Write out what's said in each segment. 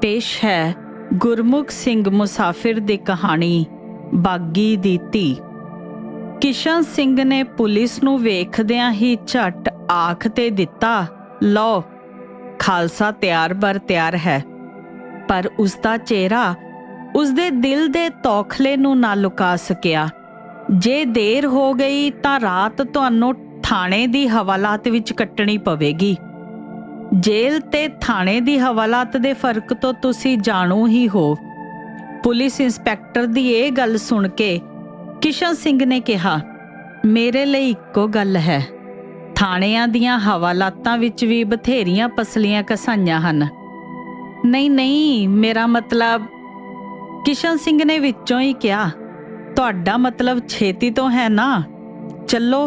पेश है गुरमुख सिंह मुसाफिर दी कहानी बागी दी धी। किशन सिंह ने पुलिस नूं वेखदियां ही झट आख ते दिता, लो खालसा तैयार बर तैयार है। पर उसका चेहरा उसदे दिल दे तौखले नूं ना लुका सकिया। जे देर हो गई तां रात तुहानूं थाणे दी हवालात विच कट्टणी पवेगी। जेल ते थाणे दी हवालात दे फर्क तो तुसी जाणू ही हो। पुलिस इंस्पैक्टर दी ये गल सुन के किशन सिंह ने कहा, मेरे लिए इक्को गल है, थाणियां दियां हवालातां विच भी बथेरियां पसलियां घसाइयां हन। नहीं नहीं, मेरा मतलब, किशन सिंह ने विचों ही कहा, तुहाडा मतलब छेती तो है ना? चलो,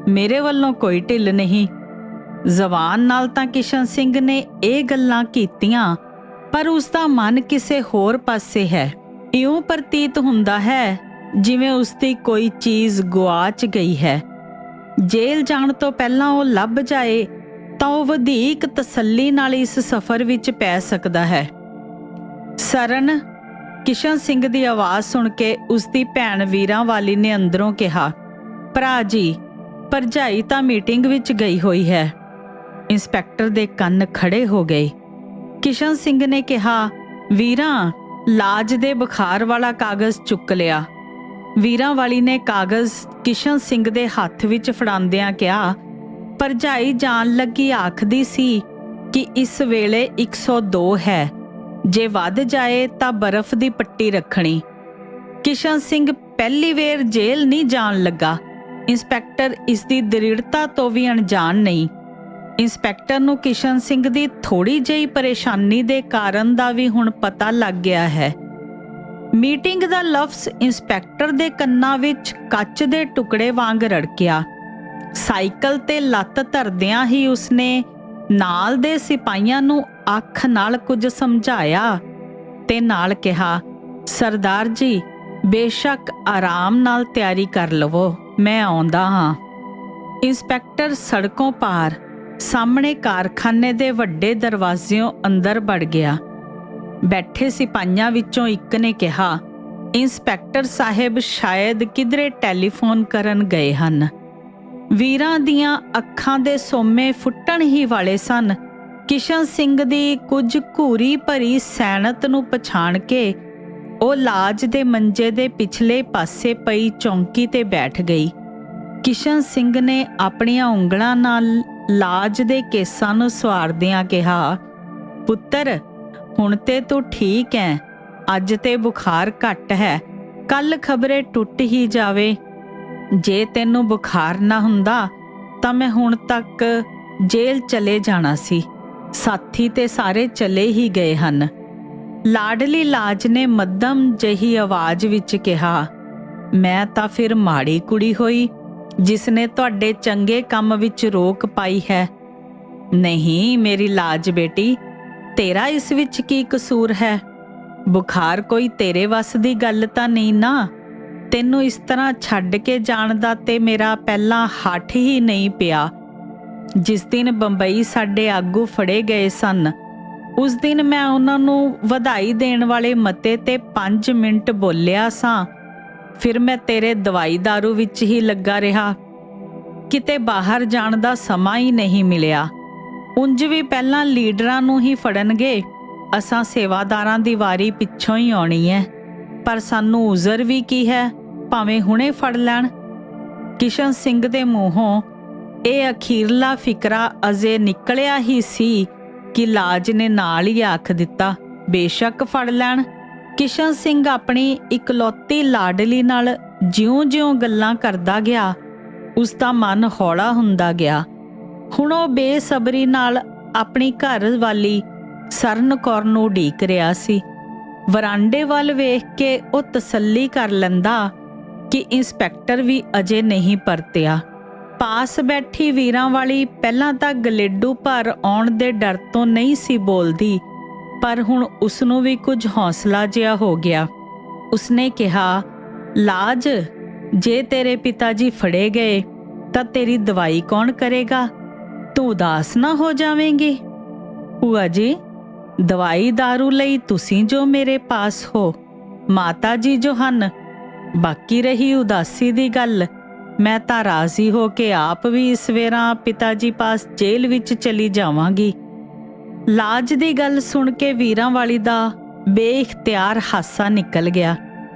मेरे वल्लों कोई ढिल नहीं। जबान नाल तां किशन सिंह ने ਇਹ ਗੱਲਾਂ ਕੀਤੀਆਂ, ਪਰ ਉਸਦਾ ਮਨ ਕਿਸੇ ਹੋਰ ਪਾਸੇ ਹੈ। ਇਉਂ ਪ੍ਰਤੀਤ ਹੁੰਦਾ ਹੈ ਜਿਵੇਂ ਉਸਦੀ ਕੋਈ ਚੀਜ਼ ਗੁਆਚ ਗਈ ਹੈ। ਜੇਲ੍ਹ ਜਾਣ ਤੋਂ ਪਹਿਲਾਂ ਉਹ ਲੱਭ ਜਾਏ ਤਾਂ ਉਹ ਵਧੇਕ ਤਸੱਲੀ ਨਾਲ ਇਸ ਸਫ਼ਰ ਵਿੱਚ ਪੈ ਸਕਦਾ ਹੈ। ਸਰਨ, ਕਿਸ਼ਨ ਸਿੰਘ ਦੀ ਆਵਾਜ਼ ਸੁਣ ਕੇ ਉਸਦੀ ਭੈਣ ਵੀਰਾਂ ਵਾਲੀ ਨੇ ਅੰਦਰੋਂ ਕਿਹਾ, ਭਰਾ ਜੀ, ਭਰਜਾਈ ਤਾਂ ਮੀਟਿੰਗ ਵਿੱਚ ਗਈ ਹੋਈ ਹੈ। इंस्पैक्टर दे कन्न खड़े हो गए। किशन सिंह ने कहा, वीरा, लाज दे बुखार वाला कागज चुक लिया। वीरा वाली ने कागज किशन सिंह दे हथ विच फड़ांदियां कहा, भरजाई जान लगी आखदी सी कि इस वेले 102 है, जे वध जाए तां बर्फ दी पट्टी रखनी। किशन सिंह पहली वेर जेल नहीं जान लगा। इंस्पैक्टर इसकी दृढ़ता तो भी अणजाण नहीं। इंस्पैक्टर नूं किशन सिंह दी थोड़ी जही परेशानी दे कारण दा भी हुण पता लग गया है। मीटिंग दा लफ्ज़ इंस्पैक्टर दे कन्नां विच कच दे टुकड़े वांग रड़किया। साइकल ते लत्त धरदियां ही उसने नाल दे सिपाहियां नूं अख नाल कुछ समझाया ते नाल कहा, सरदार जी, बेशक आराम नाल तैयारी कर लवो, मैं आउंदा हां। इंस्पैक्टर सड़कों पार सामने कारखाने दे वड्डे दरवाज़ियों अंदर बढ़ गया। बैठे सिपाहियां विचों एक ने कहा, इंस्पैक्टर साहिब शायद किधरे टैलीफोन करन गए हन। वीरां दियां अखां दे सोमे फुੱਟਣ ही वाले सन। किशन सिंह दी कुछ घूरी भरी सैनत नूं पछाण के ਉਹ ਲਾਜ ਦੇ ਮੰਜੇ ਦੇ ਪਿਛਲੇ ਪਾਸੇ ਪਈ ਚੌਂਕੀ ਤੇ ਬੈਠ ਗਈ। ਕਿਸ਼ਨ ਸਿੰਘ ਨੇ ਆਪਣੀਆਂ ਉਂਗਲਾਂ ਨਾਲ ਲਾਜ ਦੇ ਕੇਸਾਂ ਨੂੰ ਸਵਾਰਦਿਆਂ ਕਿਹਾ, ਪੁੱਤਰ, ਹੁਣ ਤੇ ਤੂੰ ਠੀਕ ਹੈ, ਅੱਜ ਤੇ ਬੁਖਾਰ ਘੱਟ ਹੈ, ਕੱਲ ਖਬਰੇ ਟੁੱਟ ਹੀ ਜਾਵੇ। ਜੇ ਤੈਨੂੰ ਬੁਖਾਰ ਨਾ ਹੁੰਦਾ ਤਾਂ ਮੈਂ ਹੁਣ ਤੱਕ ਜੇਲ੍ਹ ਚਲੇ ਜਾਣਾ ਸੀ। ਸਾਥੀ ਤੇ ਸਾਰੇ ਚਲੇ ਹੀ ਗਏ ਹਨ। ਲਾਡਲੀ ਲਾਜ ਨੇ ਮੱਧਮ ਜਿਹੀ ਆਵਾਜ਼ ਵਿੱਚ ਕਿਹਾ, ਮੈਂ ਤਾਂ ਫਿਰ ਮਾੜੀ ਕੁੜੀ ਹੋਈ ਜਿਸ ਨੇ ਤੁਹਾਡੇ ਚੰਗੇ ਕੰਮ ਵਿੱਚ ਰੋਕ ਪਾਈ ਹੈ। ਨਹੀਂ ਮੇਰੀ ਲਾਜ ਬੇਟੀ, ਤੇਰਾ ਇਸ ਵਿੱਚ ਕੀ ਕਸੂਰ ਹੈ? ਬੁਖਾਰ ਕੋਈ ਤੇਰੇ ਵੱਸ ਦੀ ਗੱਲ ਤਾਂ ਨਹੀਂ ਨਾ। ਤੈਨੂੰ ਇਸ ਤਰ੍ਹਾਂ ਛੱਡ ਕੇ ਜਾਣ ਦਾ ਤੇ ਮੇਰਾ ਪਹਿਲਾਂ ਹੱਠ ਹੀ ਨਹੀਂ ਪਿਆ। ਜਿਸ ਦਿਨ ਬੰਬਈ ਸਾਡੇ ਆਗੂ ਫੜੇ ਗਏ ਸਨ, ਉਸ ਦਿਨ ਮੈਂ ਉਹਨਾਂ ਨੂੰ ਵਧਾਈ ਦੇਣ ਵਾਲੇ ਮਤੇ ਤੇ 5 ਮਿੰਟ ਬੋਲਿਆ ਸਾਂ। ਫਿਰ ਮੈਂ ਤੇਰੇ ਦਵਾਈ ਦਾਰੂ ਵਿੱਚ ਹੀ ਲੱਗਾ ਰਿਹਾ। ਕਿਤੇ ਬਾਹਰ ਜਾਣ ਦਾ ਸਮਾਂ ਹੀ ਨਹੀਂ ਮਿਲਿਆ। ਉਂਝ ਵੀ ਪਹਿਲਾਂ ਲੀਡਰਾਂ ਨੂੰ ਹੀ ਫੜਨਗੇ, ਅਸਾਂ ਸੇਵਾਦਾਰਾਂ ਦੀ ਵਾਰੀ ਪਿੱਛੋਂ ਹੀ ਆਉਣੀ ਹੈ। ਪਰ ਸਾਨੂੰ ਉਜ਼ਰ ਵੀ ਕੀ ਹੈ, ਭਾਵੇਂ ਹੁਣੇ ਫੜ ਲੈਣ। ਕਿਸ਼ਨ ਸਿੰਘ ਦੇ ਮੂੰਹੋਂ ਇਹ ਅਖੀਰਲਾ ਫਿਕਰਾ ਅਜੇ ਨਿਕਲਿਆ ਹੀ ਸੀ ਕਿ ਲਾਜ ਨੇ ਨਾਲ ਹੀ ਆਖ ਦਿੱਤਾ, ਬੇਸ਼ੱਕ ਫੜ ਲੈਣ। ਕਿਸ਼ਨ ਸਿੰਘ ਆਪਣੀ ਇਕਲੌਤੀ ਲਾਡਲੀ ਨਾਲ ਜਿਉਂ-ਜਿਉਂ ਗੱਲਾਂ ਕਰਦਾ ਗਿਆ, ਉਸ ਦਾ ਮਨ ਹੌਲਾ ਹੁੰਦਾ ਗਿਆ। ਹੁਣ ਉਹ ਬੇਸਬਰੀ ਨਾਲ ਆਪਣੀ ਘਰ ਵਾਲੀ ਸਰਨ ਕੌਰ ਨੂੰ ਉਡੀਕ ਰਿਹਾ ਸੀ। ਵਰਾਂਡੇ ਵੱਲ ਵੇਖ ਕੇ ਉਹ ਤਸੱਲੀ ਕਰ ਲੈਂਦਾ ਕਿ ਇੰਸਪੈਕਟਰ ਵੀ ਅਜੇ ਨਹੀਂ ਪਰਤਿਆ। ਪਾਸ ਬੈਠੀ ਵੀਰਾਂ ਵਾਲੀ ਪਹਿਲਾਂ ਤਾਂ ਗਲੇਡੂ ਭਰ ਆਉਣ ਦੇ ਡਰ ਤੋਂ ਨਹੀਂ ਸੀ ਬੋਲਦੀ, ਪਰ ਹੁਣ ਉਸਨੂੰ ਵੀ ਕੁਝ ਹੌਸਲਾ ਜਿਹਾ ਹੋ ਗਿਆ। ਉਸਨੇ ਕਿਹਾ, ਲਾਜ, ਜੇ ਤੇਰੇ ਪਿਤਾ ਜੀ ਫੜੇ ਗਏ ਤਾਂ ਤੇਰੀ ਦਵਾਈ ਕੌਣ ਕਰੇਗਾ? ਤੂੰ ਉਦਾਸ ਨਾ ਹੋ ਜਾਵੇਂਗੀ? ਭੂਆ ਜੀ, ਦਵਾਈ ਦਾਰੂ ਲਈ ਤੁਸੀਂ ਜੋ ਮੇਰੇ ਪਾਸ ਹੋ, ਮਾਤਾ ਜੀ ਜੋ ਹਨ। ਬਾਕੀ ਰਹੀ ਉਦਾਸੀ ਦੀ ਗੱਲ, ਮੈਂ ਤਾਂ ਰਾਜ਼ੀ ਹੋ ਕੇ ਆਪ ਵੀ ਇਸ ਵੇਰਾਂ ਪਿਤਾ ਜੀ ਪਾਸ ਜੇਲ੍ਹ ਵਿੱਚ ਚਲੀ ਜਾਵਾਂਗੀ। ਲਾਜ ਦੀ ਗੱਲ ਸੁਣ ਕੇ ਵੀਰਾਂ ਵਾਲੀ ਦਾ ਬੇਇਖਤਿਆਰ ਹਾਸਾ ਨਿਕਲ ਗਿਆ।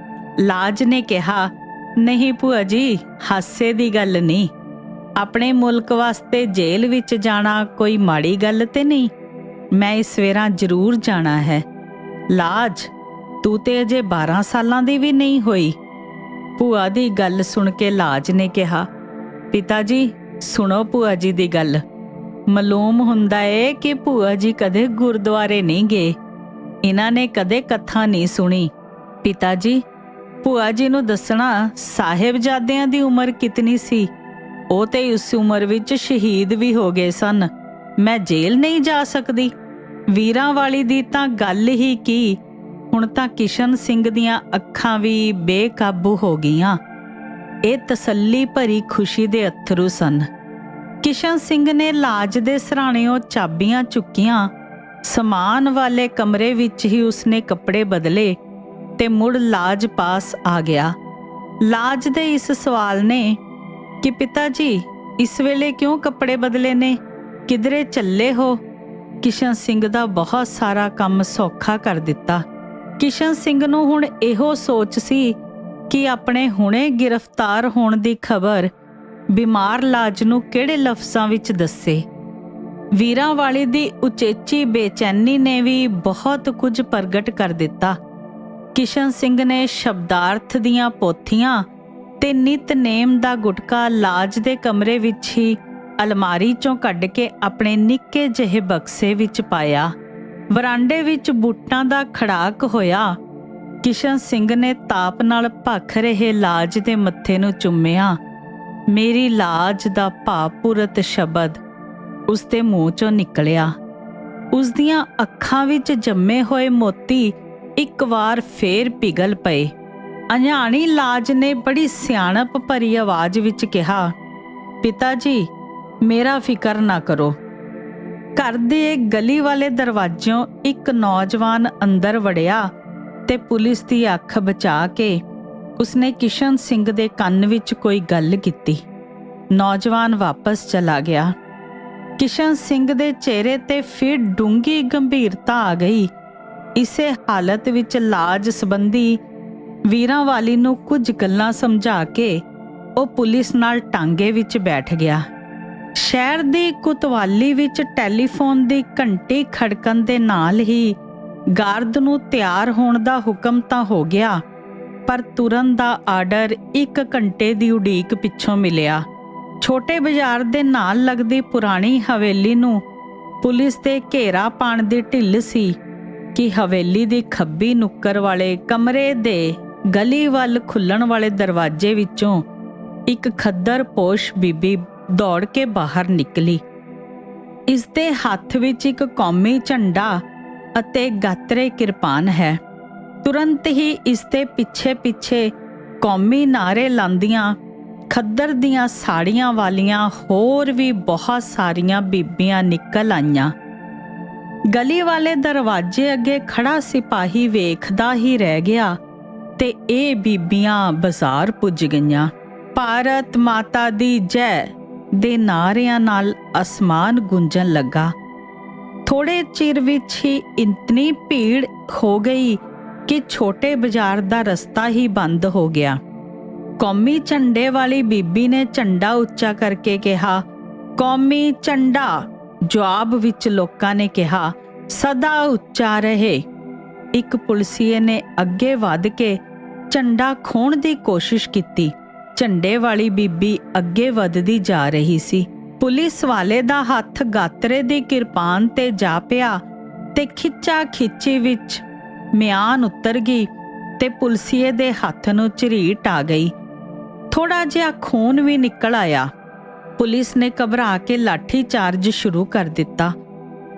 ਲਾਜ ਨੇ ਕਿਹਾ, ਨਹੀਂ ਭੂਆ ਜੀ, ਹਾਸੇ ਦੀ ਗੱਲ ਨਹੀਂ। ਆਪਣੇ ਮੁਲਕ ਵਾਸਤੇ ਜੇਲ੍ਹ ਵਿੱਚ ਜਾਣਾ ਕੋਈ ਮਾੜੀ ਗੱਲ ਤੇ ਨਹੀਂ। ਮੈਂ ਇਸ ਵੇਰਾਂ ਜ਼ਰੂਰ ਜਾਣਾ ਹੈ। ਲਾਜ, ਤੂੰ ਤੇ ਅਜੇ 12 ਸਾਲਾਂ ਦੀ ਵੀ ਨਹੀਂ ਹੋਈ। ਭੂਆ ਦੀ ਗੱਲ ਸੁਣ ਕੇ ਲਾਜ ਨੇ ਕਿਹਾ, ਪਿਤਾ ਜੀ ਸੁਣੋ ਭੂਆ ਜੀ ਦੀ ਗੱਲ। ਮਾਲੂਮ ਹੁੰਦਾ ਏ ਕਿ ਭੂਆ ਜੀ ਕਦੇ ਗੁਰਦੁਆਰੇ ਨਹੀਂ ਗਏ, ਇਹਨਾਂ ਨੇ ਕਦੇ ਕਥਾ ਨਹੀਂ ਸੁਣੀ। ਪਿਤਾ ਜੀ, ਭੂਆ ਜੀ ਨੂੰ ਦੱਸਣਾ ਸਾਹਿਬਜ਼ਾਦਿਆਂ ਦੀ ਉਮਰ ਕਿਤਨੀ ਸੀ? ਉਹ ਤੇ ਉਸ ਉਮਰ ਵਿੱਚ ਸ਼ਹੀਦ ਵੀ ਹੋ ਗਏ ਸਨ। ਮੈਂ ਜੇਲ੍ਹ ਨਹੀਂ ਜਾ ਸਕਦੀ। ਵੀਰਾਂ ਵਾਲੀ ਦੀ ਤਾਂ ਗੱਲ ਹੀ ਕੀ, ਹੁਣ ਤਾਂ ਕਿਸ਼ਨ ਸਿੰਘ ਦੀਆਂ ਅੱਖਾਂ ਵੀ ਬੇਕਾਬੂ ਹੋ ਗਈਆਂ। ਇਹ ਤਸੱਲੀ ਭਰੀ ਖੁਸ਼ੀ ਦੇ ਅੱਥਰੂ ਸਨ। ਕਿਸ਼ਨ ਸਿੰਘ ਨੇ ਲਾਜ ਦੇ ਸਿਰਹਾਣਿਓਂ ਚਾਬੀਆਂ ਚੁੱਕੀਆਂ। ਸਮਾਨ ਵਾਲੇ ਕਮਰੇ ਵਿੱਚ ਹੀ ਉਸਨੇ ਕੱਪੜੇ ਬਦਲੇ ਤੇ ਮੁੜ ਲਾਜ ਪਾਸ ਆ ਗਿਆ। ਲਾਜ ਦੇ ਇਸ ਸਵਾਲ ਨੇ ਕਿ ਪਿਤਾ ਜੀ ਇਸ ਵੇਲੇ ਕਿਉਂ ਕੱਪੜੇ ਬਦਲੇ ਨੇ, ਕਿਧਰੇ ਚੱਲੇ ਹੋ, ਕਿਸ਼ਨ ਸਿੰਘ ਦਾ ਬਹੁਤ ਸਾਰਾ ਕੰਮ ਸੌਖਾ ਕਰ ਦਿੱਤਾ। ਕਿਸ਼ਨ ਸਿੰਘ ਨੂੰ ਹੁਣ ਇਹੋ ਸੋਚ ਸੀ ਕਿ ਆਪਣੇ ਹੁਣੇ ਗ੍ਰਿਫਤਾਰ ਹੋਣ ਦੀ ਖਬਰ ਬਿਮਾਰ ਲਾਜ ਨੂੰ ਕਿਹੜੇ ਲਫ਼ਜ਼ਾਂ ਵਿੱਚ ਦੱਸੇ। ਵੀਰਾਂ ਵਾਲੀ ਦੀ ਉਚੇਚੀ ਬੇਚੈਨੀ ਨੇ ਵੀ ਬਹੁਤ ਕੁਝ ਪ੍ਰਗਟ ਕਰ ਦਿੱਤਾ। ਕਿਸ਼ਨ ਸਿੰਘ ਨੇ ਸ਼ਬਦਾਰਥ ਦੀਆਂ ਪੋਥੀਆਂ ਤੇ ਨਿਤਨੇਮ ਦਾ ਗੁਟਕਾ ਲਾਜ ਦੇ ਕਮਰੇ ਵਿੱਚ ਹੀ ਅਲਮਾਰੀ ਚੋਂ ਕੱਢ ਕੇ ਆਪਣੇ ਨਿੱਕੇ ਜਿਹੇ ਬਕਸੇ ਵਿੱਚ ਪਾਇਆ। ਵਰਾਂਡੇ ਵਿੱਚ ਬੂਟਾਂ ਦਾ ਖੜਾਕ ਹੋਇਆ। ਕਿਸ਼ਨ ਸਿੰਘ ਨੇ ਤਾਪ ਨਾਲ ਭਖ ਰਹੇ ਲਾਜ ਦੇ ਮੱਥੇ ਨੂੰ ਚੁੰਮਿਆ। ਮੇਰੀ ਲਾਜ ਦਾ ਭਾਵਪੂਰਤ ਸ਼ਬਦ ਉਸ ਦੇ ਮੂੰਹ ਚੋਂ ਨਿਕਲਿਆ। ਉਸ ਦੀਆਂ ਅੱਖਾਂ ਵਿੱਚ ਜੰਮੇ ਹੋਏ ਮੋਤੀ ਇੱਕ ਵਾਰ ਫੇਰ ਪਿਘਲ ਪਏ। ਅਣਜਾਣੀ ਲਾਜ ਨੇ ਬੜੀ ਸਿਆਣਪ ਭਰੀ ਆਵਾਜ਼ ਵਿੱਚ ਕਿਹਾ, ਪਿਤਾ ਜੀ ਮੇਰਾ ਫਿਕਰ ਨਾ ਕਰੋ। ਘਰ ਦੇ ਗਲੀ ਵਾਲੇ ਦਰਵਾਜ਼ਿਓਂ ਇੱਕ ਨੌਜਵਾਨ ਅੰਦਰ ਵੜਿਆ ਤੇ ਪੁਲਿਸ ਦੀ ਅੱਖ ਬਚਾ ਕੇ ਉਸਨੇ ਕਿਸ਼ਨ ਸਿੰਘ ਦੇ ਕੰਨ ਵਿੱਚ ਕੋਈ ਗੱਲ ਕੀਤੀ। ਨੌਜਵਾਨ ਵਾਪਸ ਚਲਾ ਗਿਆ। ਕਿਸ਼ਨ ਸਿੰਘ ਦੇ ਚਿਹਰੇ ਤੇ ਫਿਰ ਡੂੰਘੀ ਗੰਭੀਰਤਾ ਆ ਗਈ। ਇਸੇ ਹਾਲਤ ਵਿੱਚ ਲਾਜ ਸੰਬੰਧੀ ਵੀਰਾਂ ਵਾਲੀ ਨੂੰ ਕੁਝ ਗੱਲਾਂ ਸਮਝਾ ਕੇ ਉਹ ਪੁਲਿਸ ਨਾਲ ਟਾਂਗੇ ਵਿੱਚ ਬੈਠ ਗਿਆ। ਸ਼ਹਿਰ ਦੀ ਕੁਤਵਾਲੀ ਵਿੱਚ ਟੈਲੀਫੋਨ ਦੀ ਘੰਟੀ ਖੜਕਣ ਦੇ ਨਾਲ ਹੀ ਗਾਰਦ ਨੂੰ ਤਿਆਰ ਹੋਣ ਦਾ ਹੁਕਮ ਤਾਂ ਹੋ ਗਿਆ, ਪਰ ਤੁਰਨ ਦਾ ਆਰਡਰ 1 ਘੰਟੇ ਦੀ ਉਡੀਕ ਪਿੱਛੋਂ ਮਿਲਿਆ। ਛੋਟੇ ਬਾਜ਼ਾਰ ਦੇ ਨਾਲ ਲੱਗਦੀ ਪੁਰਾਣੀ ਹਵੇਲੀ ਨੂੰ ਪੁਲਿਸ ਦੇ ਘੇਰਾ ਪਾਉਣ ਦੀ ਢਿੱਲ ਸੀ ਕਿ ਹਵੇਲੀ ਦੀ ਖੱਬੀ ਨੁੱਕਰ ਵਾਲੇ ਕਮਰੇ ਦੇ ਗਲੀ ਵੱਲ ਖੁੱਲਣ ਵਾਲੇ ਦਰਵਾਜ਼ੇ ਵਿੱਚੋਂ ਇੱਕ ਖੱਦਰ ਪੋਸ਼ ਬੀਬੀ ਦੌੜ ਕੇ ਬਾਹਰ ਨਿਕਲੀ। ਇਸ ਦੇ ਹੱਥ ਵਿੱਚ ਇੱਕ ਕੌਮੀ ਝੰਡਾ ਅਤੇ ਗਾਤਰੇ ਕਿਰਪਾਨ ਹੈ। ਤੁਰੰਤ ਹੀ ਇਸ ਦੇ ਪਿੱਛੇ ਕੌਮੀ ਨਾਅਰੇ ਲਾਉਂਦੀਆਂ ਖੱਦਰ ਦੀਆਂ ਸਾੜੀਆਂ ਵਾਲੀਆਂ ਹੋਰ ਵੀ ਬਹੁਤ ਸਾਰੀਆਂ ਬੀਬੀਆਂ ਨਿਕਲ ਆਈਆਂ। ਗਲੀ ਵਾਲੇ ਦਰਵਾਜ਼ੇ ਅੱਗੇ ਖੜਾ ਸਿਪਾਹੀ ਵੇਖਦਾ ਹੀ ਰਹਿ ਗਿਆ ਤੇ ਇਹ ਬੀਬੀਆਂ ਬਾਜ਼ਾਰ ਪੁੱਜ ਗਈਆਂ। ਭਾਰਤ ਮਾਤਾ ਦੀ ਜੈ ਦੇ ਨਾਅਰਿਆਂ ਨਾਲ ਅਸਮਾਨ ਗੂੰਜਣ ਲੱਗਾ। ਥੋੜੇ ਚਿਰ ਵਿੱਚ ਹੀ ਇਤਨੀ ਭੀੜ ਹੋ ਗਈ ਕਿ ਛੋਟੇ ਬਾਜ਼ਾਰ ਦਾ ਰਸਤਾ ਹੀ ਬੰਦ ਹੋ ਗਿਆ। ਕੌਮੀ ਝੰਡੇ ਵਾਲੀ ਬੀਬੀ ਨੇ ਝੰਡਾ ਉੱਚਾ ਕਰਕੇ ਕਿਹਾ, ਕੌਮੀ ਝੰਡਾ। ਜਵਾਬ ਵਿੱਚ ਲੋਕਾਂ ਨੇ ਕਿਹਾ, ਸਦਾ ਉੱਚਾ ਰਹੇ। ਇੱਕ ਪੁਲਿਸੀਏ ਨੇ ਅੱਗੇ ਵਧ ਕੇ ਝੰਡਾ ਖੋਹਣ ਦੀ ਕੋਸ਼ਿਸ਼ ਕੀਤੀ। ਝੰਡੇ ਵਾਲੀ ਬੀਬੀ ਅੱਗੇ ਵਧਦੀ ਜਾ ਰਹੀ ਸੀ। ਪੁਲਿਸ ਵਾਲੇ ਦਾ ਹੱਥ ਗਾਤਰੇ ਦੀ ਕਿਰਪਾਨ ਤੇ ਜਾ ਪਿਆ ਤੇ ਖਿੱਚਾ ਖਿੱਚੀ ਵਿੱਚ ਮਿਆਨ ਉਤਰ ਗਈ ਤੇ ਪੁਲਿਸੀਏ ਦੇ ਹੱਥ ਨੂੰ ਝਰੀਟ ਆ ਗਈ। ਥੋੜਾ ਜਿਹਾ ਖੂਨ ਵੀ ਨਿਕਲ ਆਇਆ। ਪੁਲਿਸ ਨੇ ਘਬਰਾ ਕੇ ਲਾਠੀ ਚਾਰਜ ਸ਼ੁਰੂ ਕਰ ਦਿੱਤਾ।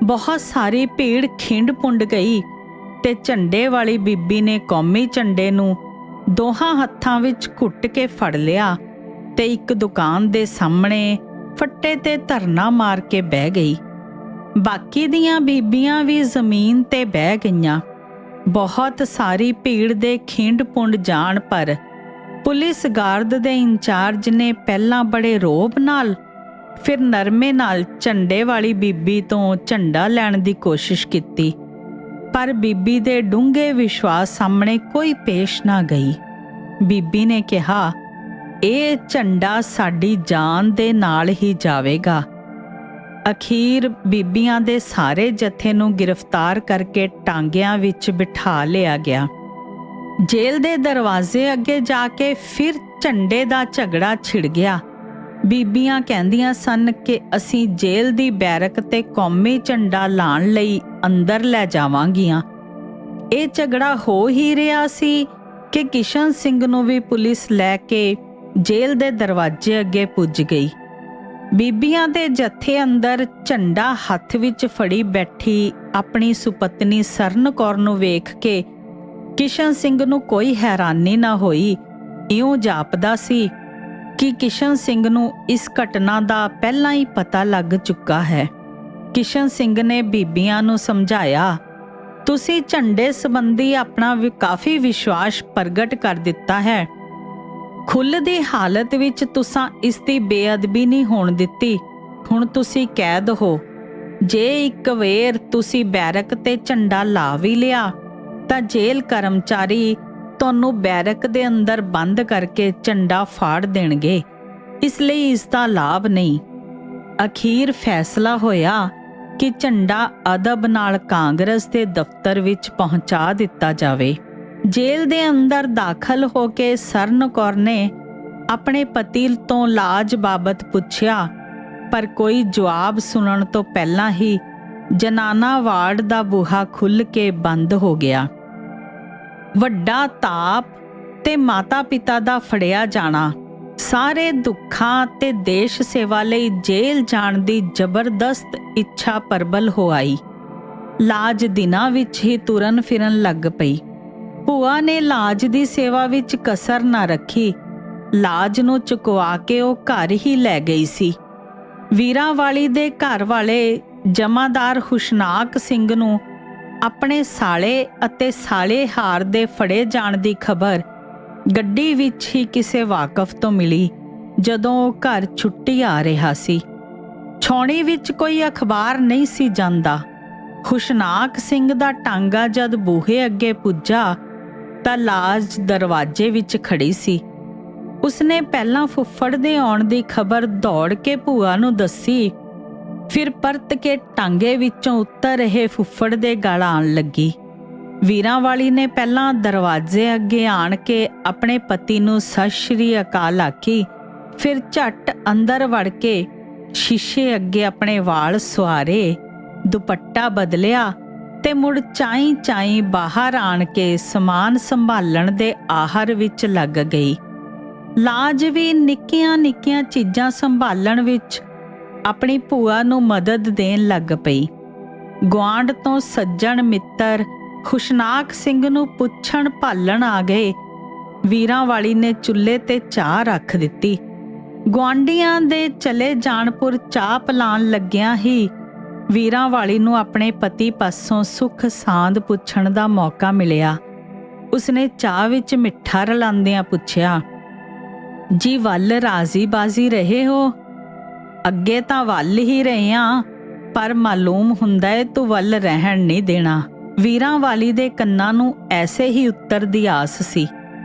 ਬਹੁਤ ਸਾਰੀ ਭੀੜ ਖਿੰਡ ਪੁੰਡ ਗਈ ਤੇ ਝੰਡੇ ਵਾਲੀ ਬੀਬੀ ਨੇ ਕੌਮੀ ਝੰਡੇ ਨੂੰ ਦੋਹਾਂ ਹੱਥਾਂ ਵਿੱਚ ਘੁੱਟ ਕੇ ਫੜ ਲਿਆ ਤੇ ਇੱਕ ਦੁਕਾਨ ਦੇ ਸਾਹਮਣੇ ਫੱਟੇ ਤੇ ਧਰਨਾ ਮਾਰ ਕੇ ਬਹਿ ਗਈ। ਬਾਕੀ ਦੀਆਂ ਬੀਬੀਆਂ ਵੀ ਜ਼ਮੀਨ ਤੇ ਬਹਿ ਗਈਆਂ। ਬਹੁਤ ਸਾਰੀ ਭੀੜ ਦੇ ਖਿੰਡ ਪੁੰਡ ਜਾਣ ਪਰ ਪੁਲਿਸ ਗਾਰਡ ਦੇ ਇੰਚਾਰਜ ਨੇ ਪਹਿਲਾਂ ਬੜੇ ਰੋਹਬ ਨਾਲ, ਫਿਰ ਨਰਮੇ ਨਾਲ ਝੰਡੇ ਵਾਲੀ ਬੀਬੀ ਤੋਂ ਝੰਡਾ ਲੈਣ ਦੀ ਕੋਸ਼ਿਸ਼ ਕੀਤੀ, ਪਰ ਬੀਬੀ ਦੇ ਡੂੰਘੇ ਵਿਸ਼ਵਾਸ ਸਾਹਮਣੇ ਕੋਈ ਪੇਸ਼ ਨਾ ਗਈ। ਬੀਬੀ ਨੇ ਕਿਹਾ, ਇਹ ਝੰਡਾ ਸਾਡੀ ਜਾਨ ਦੇ ਨਾਲ ਹੀ ਜਾਵੇਗਾ। ਅਖੀਰ ਬੀਬੀਆਂ ਦੇ ਸਾਰੇ ਜਥੇ ਨੂੰ ਗ੍ਰਿਫਤਾਰ ਕਰਕੇ ਟਾਂਗਿਆਂ ਵਿੱਚ ਬਿਠਾ ਲਿਆ ਗਿਆ। ਜੇਲ੍ਹ ਦੇ ਦਰਵਾਜ਼ੇ ਅੱਗੇ ਜਾ ਕੇ ਫਿਰ ਝੰਡੇ ਦਾ ਝਗੜਾ ਛਿੜ ਗਿਆ। ਬੀਬੀਆਂ ਕਹਿੰਦੀਆਂ ਸਨ ਕਿ ਅਸੀਂ ਜੇਲ੍ਹ ਦੀ ਬੈਰਕ ਤੇ ਕੌਮੀ ਝੰਡਾ ਲਾਉਣ ਲਈ ਅੰਦਰ ਲੈ ਜਾਵਾਂਗੀਆਂ। ਇਹ ਝਗੜਾ ਹੋ ਹੀ ਰਿਹਾ ਸੀ ਕਿ ਕਿਸ਼ਨ ਸਿੰਘ ਨੂੰ ਵੀ ਪੁਲਿਸ ਲੈ ਕੇ ਜੇਲ੍ਹ ਦੇ ਦਰਵਾਜ਼ੇ ਅੱਗੇ ਪੁੱਜ ਗਈ। ਬੀਬੀਆਂ ਦੇ ਜਥੇ ਅੰਦਰ ਝੰਡਾ ਹੱਥ ਵਿੱਚ ਫੜੀ ਬੈਠੀ ਆਪਣੀ ਸੁਪਤਨੀ ਸਰਨ ਕੌਰ ਨੂੰ ਵੇਖ ਕੇ ਕਿਸ਼ਨ ਸਿੰਘ ਨੂੰ ਕੋਈ ਹੈਰਾਨੀ ਨਾ ਹੋਈ। ਇਉਂ ਜਾਪਦਾ ਸੀ ਕਿ ਕਿਸ਼ਨ ਸਿੰਘ ਨੂੰ ਇਸ ਘਟਨਾ ਦਾ ਪਹਿਲਾਂ ਹੀ ਪਤਾ ਲੱਗ ਚੁੱਕਾ ਹੈ। ਕਿਸ਼ਨ ਸਿੰਘ ਨੇ ਬੀਬੀਆਂ ਨੂੰ ਸਮਝਾਇਆ, ਤੁਸੀਂ ਝੰਡੇ ਸੰਬੰਧੀ ਆਪਣਾ ਕਾਫੀ ਵਿਸ਼ਵਾਸ ਪ੍ਰਗਟ ਕਰ ਦਿੱਤਾ ਹੈ। ਖੁੱਲ੍ਹ ਦੀ ਹਾਲਤ ਵਿੱਚ ਤੁਸਾਂ ਇਸ ਦੀ ਬੇਅਦਬੀ ਨਹੀਂ ਹੋਣ ਦਿੱਤੀ। ਹੁਣ ਤੁਸੀਂ ਕੈਦ ਹੋ। ਜੇ ਇੱਕ ਵੇਰ ਤੁਸੀਂ ਬੈਰਕ ਤੇ ਝੰਡਾ ਲਾ ਵੀ ਲਿਆ ਤਾਂ ਜੇਲ੍ਹ ਕਰਮਚਾਰੀ ਤੁਹਾਨੂੰ ਬੈਰਕ ਦੇ ਅੰਦਰ ਬੰਦ ਕਰਕੇ ਝੰਡਾ ਫਾੜ ਦੇਣਗੇ, ਇਸ ਲਈ ਇਸ ਦਾ ਲਾਭ ਨਹੀਂ। ਅਖੀਰ ਫੈਸਲਾ ਹੋਇਆ ਕਿ ਝੰਡਾ ਅਦਬ ਨਾਲ ਕਾਂਗਰਸ ਦੇ ਦਫ਼ਤਰ ਵਿੱਚ ਪਹੁੰਚਾ ਦਿੱਤਾ ਜਾਵੇ। ਜੇਲ੍ਹ ਦੇ ਅੰਦਰ ਦਾਖਲ ਹੋ ਕੇ ਸਰਨ ਕੌਰ ਨੇ ਆਪਣੇ ਪਤੀ ਤੋਂ ਲਾਜ ਬਾਬਤ ਪੁੱਛਿਆ, ਪਰ ਕੋਈ ਜਵਾਬ ਸੁਣਨ ਤੋਂ ਪਹਿਲਾਂ ਹੀ ਜਨਾਨਾ ਵਾਰਡ ਦਾ ਬੂਹਾ ਖੁੱਲ੍ਹ ਕੇ ਬੰਦ ਹੋ ਗਿਆ। ਵੱਡਾ ਤਾਪ ਤੇ ਮਾਤਾ ਪਿਤਾ ਦਾ ਫੜਿਆ ਜਾਣਾ, ਸਾਰੇ ਦੁੱਖਾਂ ਤੇ ਦੇਸ਼ ਸੇਵਾ ਲਈ ਜੇਲ੍ਹ ਜਾਣ ਦੀ ਜ਼ਬਰਦਸਤ ਇੱਛਾ ਪ੍ਰਬਲ ਹੋ ਆਈ। ਲਾਜ ਦਿਨਾਂ ਵਿੱਚ ਹੀ ਤੁਰਨ ਫਿਰਨ ਲੱਗ ਪਈ। ਭੂਆ ਨੇ ਲਾਜ ਦੀ ਸੇਵਾ ਵਿੱਚ ਕਸਰ ਨਾ ਰੱਖੀ। ਲਾਜ ਨੂੰ ਚੁਕਵਾ ਕੇ ਉਹ ਘਰ ਹੀ ਲੈ ਗਈ ਸੀ। ਵੀਰਾਂ ਵਾਲੀ ਦੇ ਘਰ ਵਾਲੇ ਜਮਾਦਾਰ ਹੁਸ਼ਨਾਕ ਸਿੰਘ ਨੂੰ ਆਪਣੇ ਸਾਲੇ ਅਤੇ ਸਾਲੇ ਹਾਰ ਦੇ ਫੜੇ ਜਾਣ ਦੀ ਖਬਰ ਗੱਡੀ ਵਿੱਚ ਹੀ ਕਿਸੇ ਵਾਕਫ ਤੋਂ ਮਿਲੀ ਜਦੋਂ ਉਹ ਘਰ ਛੁੱਟੀ ਆ ਰਿਹਾ ਸੀ। ਛਾਉਣੀ ਵਿੱਚ ਕੋਈ ਅਖਬਾਰ ਨਹੀਂ ਸੀ ਜਾਂਦਾ। ਹੁਸ਼ਨਾਕ ਸਿੰਘ ਦਾ ਟਾਂਗਾ ਜਦ ਬੂਹੇ ਅੱਗੇ ਪੁੱਜਾ ਤਾਂ ਲਾਜ ਦਰਵਾਜ਼ੇ ਵਿੱਚ ਖੜੀ ਸੀ। ਉਸਨੇ ਪਹਿਲਾਂ ਫੁੱਫੜ ਦੇ ਆਉਣ ਦੀ ਖਬਰ ਦੌੜ ਕੇ ਭੂਆ ਨੂੰ ਦੱਸੀ, ਫਿਰ ਪਰਤ ਕੇ ਟਾਂਗੇ ਵਿੱਚੋਂ ਉੱਤਰ ਰਹੇ ਫੁੱਫੜ ਦੇ ਗਲ ਆਣ ਲੱਗੀ। ਵੀਰਾਂ ਵਾਲੀ ਨੇ ਪਹਿਲਾਂ ਦਰਵਾਜ਼ੇ ਅੱਗੇ ਆਣ ਕੇ ਆਪਣੇ ਪਤੀ ਨੂੰ ਸਤਿ ਸ਼੍ਰੀ ਅਕਾਲ ਆਖੀ, ਫਿਰ ਝੱਟ ਅੰਦਰ ਵੜ ਕੇ ਸ਼ੀਸ਼ੇ ਅੱਗੇ ਆਪਣੇ ਵਾਲ ਸੁਆਰੇ, ਦੁਪੱਟਾ ਬਦਲਿਆ ਤੇ ਮੁੜ ਚਾਈਂ ਚਾਈਂ ਬਾਹਰ ਆਣ ਕੇ ਸਮਾਨ ਸੰਭਾਲਣ ਦੇ ਆਹਰ ਵਿੱਚ ਲੱਗ ਗਈ। ਲਾਜ ਵੀ ਨਿੱਕੀਆਂ ਨਿੱਕੀਆਂ ਚੀਜ਼ਾਂ ਸੰਭਾਲਣ ਵਿੱਚ ਆਪਣੀ ਭੂਆ ਨੂੰ ਮਦਦ ਦੇਣ ਲੱਗ ਪਈ। ਗੁਆਂਢ ਤੋਂ ਸੱਜਣ ਮਿੱਤਰ ਹੁਸ਼ਨਾਕ ਸਿੰਘ ਨੂੰ ਪੁੱਛਣ ਭਾਲਣ ਆ ਗਏ। ਵੀਰਾਂ ਵਾਲੀ ਨੇ ਚੁੱਲ੍ਹੇ ਤੇ ਚਾਹ ਰੱਖ ਦਿੱਤੀ। ਗੁਆਂਢੀਆਂ ਦੇ ਚਲੇ ਜਾਣਪੁਰ ਚਾਹ ਪਿਲਾਣ ਲੱਗਿਆਂ ਹੀ ਵੀਰਾਂ ਵਾਲੀ ਨੂੰ ਆਪਣੇ ਪਤੀ ਪਾਸੋਂ ਸੁੱਖ ਸਾਂਦ ਪੁੱਛਣ ਦਾ ਮੌਕਾ ਮਿਲਿਆ। ਉਸਨੇ ਚਾਹ ਵਿੱਚ ਮਿੱਠਾ ਰਲਾਉਂਦਿਆਂ ਪੁੱਛਿਆ, ਜੀ ਵੱਲ ਰਾਜ਼ੀ ਬਾਜ਼ੀ ਰਹੇ ਹੋ? ਅੱਗੇ ਤਾਂ ਵੱਲ ਹੀ ਰਹੇ ਹਾਂ, ਪਰ ਮਾਲੂਮ ਹੁੰਦਾ ਏ ਤੂੰ ਵੱਲ ਰਹਿਣ ਨਹੀਂ ਦੇਣਾ। ਵੀਰਾਂ ਵਾਲੀ ਦੇ ਕੰਨਾਂ ਨੂੰ ਐਸੇ ਹੀ ਉੱਤਰ ਦੀ ਆਸ ਸੀ।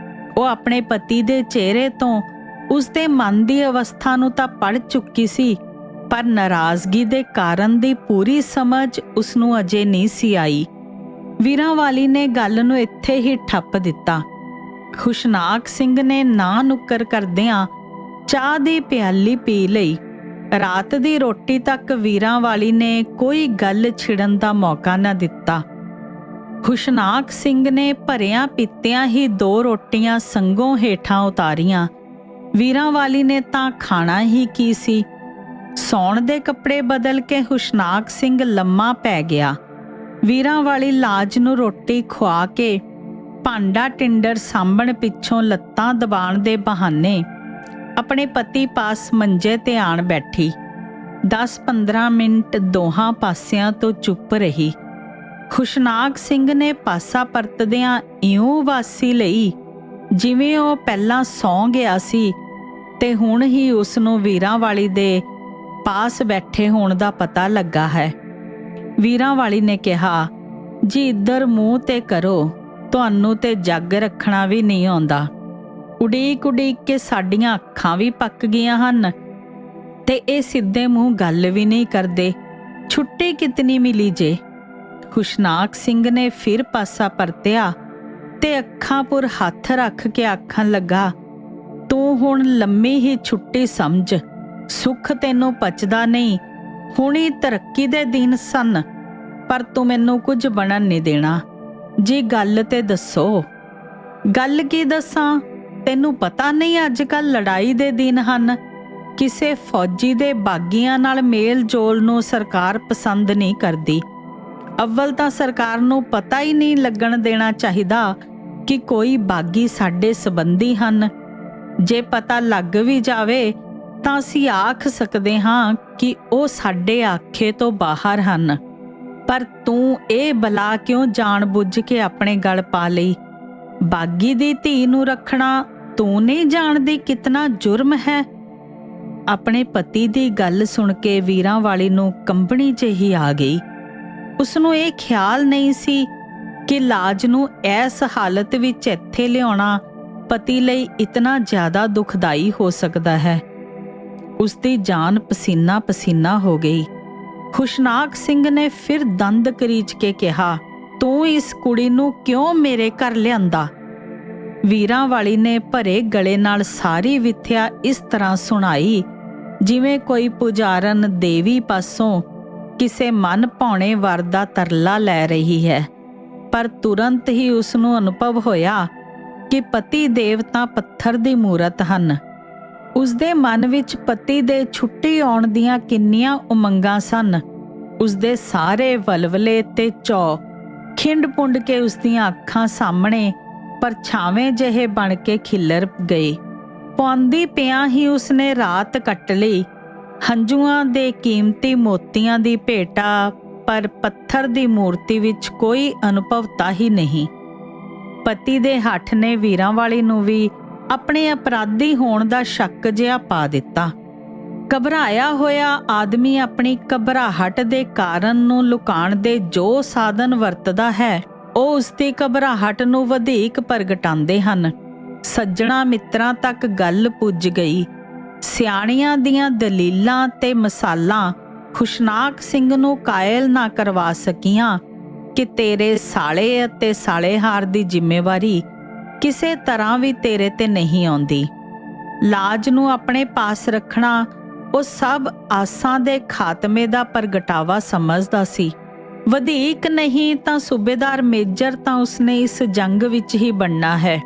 ਉਹ ਆਪਣੇ ਪਤੀ ਦੇ ਚਿਹਰੇ ਤੋਂ ਉਸਦੇ ਮਨ ਦੀ ਅਵਸਥਾ ਨੂੰ ਤਾਂ ਪੜ੍ਹ ਚੁੱਕੀ ਸੀ, ਪਰ ਨਾਰਾਜ਼ਗੀ ਦੇ ਕਾਰਨ ਦੀ ਪੂਰੀ ਸਮਝ ਉਸਨੂੰ ਅਜੇ ਨਹੀਂ ਸੀ ਆਈ। ਵੀਰਾਂ ਵਾਲੀ ਨੇ ਗੱਲ ਨੂੰ ਇੱਥੇ ਹੀ ਠੱਪ ਦਿੱਤਾ। ਹੁਸ਼ਨਾਕ ਸਿੰਘ ਨੇ ਨਾ ਨੁੱਕਰ ਕਰਦਿਆਂ ਚਾਹ ਦੀ ਪਿਆਲੀ ਪੀ ਲਈ। ਰਾਤ ਦੀ ਰੋਟੀ ਤੱਕ ਵੀਰਾਂ ਵਾਲੀ ਨੇ ਕੋਈ ਗੱਲ ਛਿੜਨ ਦਾ ਮੌਕਾ ਨਾ ਦਿੱਤਾ। ਹੁਸ਼ਨਾਕ ਸਿੰਘ ਨੇ ਭਰਿਆਂ ਪੀਤਿਆਂ ਹੀ 2 ਰੋਟੀਆਂ ਸੰਗੋਂ ਹੇਠਾਂ ਉਤਾਰੀਆਂ। ਵੀਰਾਂ ਵਾਲੀ ਨੇ ਤਾਂ ਖਾਣਾ ਹੀ ਕੀ ਸੀ। ਸੌਣ ਦੇ ਕੱਪੜੇ ਬਦਲ ਕੇ ਹੁਸ਼ਨਾਕ ਸਿੰਘ ਲੰਮਾ ਪੈ ਗਿਆ। ਵੀਰਾਂ ਵਾਲੀ ਲਾਜ ਨੂੰ ਰੋਟੀ ਖਵਾ ਕੇ ਭਾਂਡਾ ਟਿੰਡਰ ਸਾਂਭਣ ਪਿੱਛੋਂ ਲੱਤਾਂ ਦਬਾਣ ਦੇ ਬਹਾਨੇ ਆਪਣੇ ਪਤੀ ਪਾਸ ਮੰਜੇ ਤੇ ਆਣ ਬੈਠੀ। 10-15 ਮਿੰਟ ਦੋਹਾਂ ਪਾਸਿਆਂ ਤੋਂ ਚੁੱਪ ਰਹੀ। ਖੁਸ਼ਨਾਕ ਸਿੰਘ ਨੇ ਪਾਸਾ ਪਰਤਦਿਆਂ ਇਉਂ ਵਾਸੀ ਲਈ ਜਿਵੇਂ ਉਹ ਪਹਿਲਾਂ ਸੌਂ ਗਿਆ ਸੀ ਤੇ ਹੁਣ ਹੀ ਉਸ ਨੂੰ ਵੀਰਾਂ ਵਾਲੀ ਦੇ ਪਾਸ ਬੈਠੇ ਹੋਣ ਦਾ ਪਤਾ ਲੱਗਾ ਹੈ। ਵੀਰਾਂ ਵਾਲੀ ਨੇ ਕਿਹਾ, ਜੀ ਇੱਧਰ ਮੂੰਹ ਤੇ ਕਰੋ, ਤੁਹਾਨੂੰ ਤੇ ਜੱਗ ਰੱਖਣਾ ਵੀ ਨਹੀਂ ਆਉਂਦਾ। ਉਡੀਕ ਉਡੀਕ ਕੇ ਸਾਡੀਆਂ ਅੱਖਾਂ ਵੀ ਪੱਕ ਗਈਆਂ ਹਨ ਤੇ ਇਹ ਸਿੱਧੇ ਮੂੰਹ ਗੱਲ ਵੀ ਨਹੀਂ ਕਰਦੇ। ਛੁੱਟੀ ਕਿਤਨੀ ਮਿਲੀ ਜੇ? ਖੁਸ਼ਨਾਕ ਸਿੰਘ ਨੇ ਫਿਰ ਪਾਸਾ ਪਰਤਿਆ ਤੇ ਅੱਖਾਂ ਪੁਰ ਹੱਥ ਰੱਖ ਕੇ ਆਖਣ ਲੱਗਾ, ਤੂੰ ਹੁਣ ਲੰਮੀ ਹੀ ਛੁੱਟੀ ਸਮਝ, ਸੁੱਖ ਤੈਨੂੰ ਪਚਦਾ ਨਹੀਂ। ਹੁਣੀ ਤਰੱਕੀ ਦੇ ਦਿਨ ਸਨ, ਪਰ ਤੂੰ ਮੈਨੂੰ ਕੁਝ ਬਣਨ ਨਹੀਂ ਦੇਣਾ। ਜੀ ਗੱਲ ਤੇ ਦੱਸੋ। ਗੱਲ ਕੀ ਦੱਸਾਂ? ਤੈਨੂੰ ਪਤਾ ਨਹੀਂ ਅੱਜ ਕੱਲ੍ਹ ਲੜਾਈ ਦੇ ਦਿਨ ਹਨ। ਕਿਸੇ ਫੌਜੀ ਦੇ ਬਾਗੀਆਂ ਨਾਲ ਮੇਲ ਜੋਲ ਨੂੰ ਸਰਕਾਰ ਪਸੰਦ ਨਹੀਂ ਕਰਦੀ। ਅੱਵਲ ਤਾਂ ਸਰਕਾਰ ਨੂੰ ਪਤਾ ਹੀ ਨਹੀਂ ਲੱਗਣ ਦੇਣਾ ਚਾਹੀਦਾ ਕਿ ਕੋਈ ਬਾਗੀ ਸਾਡੇ ਸੰਬੰਧੀ ਹਨ। ਜੇ ਪਤਾ ਲੱਗ ਵੀ ਜਾਵੇ ਤਾਂ ਅਸੀਂ ਆਖ ਸਕਦੇ ਹਾਂ ਕਿ ਉਹ ਸਾਡੇ ਆਖੇ ਤੋਂ ਬਾਹਰ ਹਨ। ਪਰ ਤੂੰ ਇਹ ਬਲਾ ਕਿਉਂ ਜਾਣ ਬੁੱਝ ਕੇ ਆਪਣੇ ਗਲ ਪਾ ਲਈ? ਬਾਗੀ ਦੀ ਧੀ ਨੂੰ ਰੱਖਣਾ ਤੂੰ ਨਹੀਂ ਜਾਣਦੀ ਕਿਤਨਾ ਜੁਰਮ ਹੈ। ਆਪਣੇ ਪਤੀ ਦੀ ਗੱਲ ਸੁਣ ਕੇ ਵੀਰਾਂ ਵਾਲੀ ਨੂੰ ਕੰਬਣੀ ਜਿਹੀ ਆ ਗਈ। ਉਸਨੂੰ ਇਹ ਖਿਆਲ ਨਹੀਂ ਸੀ ਕਿ ਲਾਜ ਨੂੰ ਇਸ ਹਾਲਤ ਵਿੱਚ ਇੱਥੇ ਲਿਆਉਣਾ ਪਤੀ ਲਈ ਇਤਨਾ ਜ਼ਿਆਦਾ ਦੁਖਦਾਈ ਹੋ ਸਕਦਾ ਹੈ। ਉਸਦੀ ਜਾਨ ਪਸੀਨਾ ਪਸੀਨਾ ਹੋ ਗਈ। ਖੁਸ਼ਨਾਕ ਸਿੰਘ ਨੇ ਫਿਰ ਦੰਦ ਕਰੀਚ ਕੇ ਕਿਹਾ, ਤੂੰ ਇਸ ਕੁੜੀ ਨੂੰ ਕਿਉਂ ਮੇਰੇ ਘਰ ਲਿਆਂਦਾ? ਵੀਰਾਂ ਵਾਲੀ ਨੇ ਭਰੇ ਗਲੇ ਨਾਲ ਸਾਰੀ ਵਿਥਿਆ ਇਸ ਤਰ੍ਹਾਂ ਸੁਣਾਈ ਜਿਵੇਂ ਕੋਈ ਪੁਜਾਰਨ ਦੇਵੀ ਪਾਸੋਂ ਕਿਸੇ ਮਨ ਭਾਉਣੇ ਵਰ ਦਾ ਤਰਲਾ ਲੈ ਰਹੀ ਹੈ। ਪਰ ਤੁਰੰਤ ਹੀ ਉਸ ਨੂੰ ਅਨੁਭਵ ਹੋਇਆ ਕਿ ਪਤੀ ਦੇਵਤਾ ਪੱਥਰ ਦੀ ਮੂਰਤ ਹਨ। ਉਸਦੇ ਮਨ ਵਿੱਚ ਪਤੀ ਦੇ ਛੁੱਟੀ ਆਉਣ ਦੀਆਂ ਕਿੰਨੀਆਂ ਉਮੰਗਾਂ ਸਨ। ਉਸਦੇ ਸਾਰੇ ਵਲਵਲੇ ਤੇ ਚੌ ਖਿੰਡ ਪੁੰਡ ਕੇ ਉਸਦੀਆਂ ਅੱਖਾਂ ਸਾਹਮਣੇ ਪਰਛਾਵੇਂ ਜਿਹੇ ਬਣ ਕੇ ਖਿੱਲਰ ਗਏ। ਪਾਉਂਦੀ ਪਿਆਂ ਹੀ ਉਸਨੇ ਰਾਤ ਕੱਟ ਲਈ। ਹੰਝੂਆਂ ਦੇ ਕੀਮਤੀ ਮੋਤੀਆਂ ਦੀ ਭੇਟਾ, ਪਰ ਪੱਥਰ ਦੀ ਮੂਰਤੀ ਵਿੱਚ ਕੋਈ ਅਨੁਭਵਤਾ ਹੀ ਨਹੀਂ। ਪਤੀ ਦੇ ਹੱਠ ਨੇ ਵੀਰਾਂ ਵਾਲੀ ਨੂੰ ਵੀ ਆਪਣੇ ਅਪਰਾਧੀ ਹੋਣ ਦਾ ਸ਼ੱਕ ਜਿਹਾ ਪਾ ਦਿੱਤਾ। ਘਬਰਾਇਆ ਹੋਇਆ ਆਦਮੀ ਆਪਣੀ ਘਬਰਾਹਟ ਦੇ ਕਾਰਨ ਨੂੰ ਲੁਕਾਉਣ ਦੇ ਜੋ ਸਾਧਨ ਵਰਤਦਾ ਹੈ, ਉਹ ਉਸਦੀ ਘਬਰਾਹਟ ਨੂੰ ਵਧੇਕ ਪ੍ਰਗਟਾਉਂਦੇ ਹਨ। ਸੱਜਣਾ ਮਿੱਤਰਾਂ ਤੱਕ ਗੱਲ ਪੁੱਜ ਗਈ। ਸਿਆਣਿਆਂ ਦੀਆਂ ਦਲੀਲਾਂ ਤੇ ਮਿਸਾਲਾਂ ਖੁਸ਼ਨਾਕ ਸਿੰਘ ਨੂੰ ਕਾਇਲ ਨਾ ਕਰਵਾ ਸਕੀਆਂ ਕਿ ਤੇਰੇ ਸਾਲੇ ਅਤੇ ਸਾਲੇਹਾਰ ਦੀ ਜ਼ਿੰਮੇਵਾਰੀ ਕਿਸੇ ਤਰ੍ਹਾਂ ਵੀ ਤੇਰੇ ਤੇ ਨਹੀਂ ਆਉਂਦੀ। ਲਾਜ ਨੂੰ ਆਪਣੇ ਪਾਸ ਰੱਖਣਾ ਉਹ ਸਭ ਆਸਾਂ ਦੇ ਖਾਤਮੇ ਦਾ ਪ੍ਰਗਟਾਵਾ ਸਮਝਦਾ ਸੀ। ਵਧੇਕ ਨਹੀਂ ਤਾਂ ਸੂਬੇਦਾਰ ਮੇਜਰ ਤਾਂ ਉਸਨੇ ਇਸ ਜੰਗ ਵਿੱਚ ਹੀ ਬਣਨਾ ਹੈ।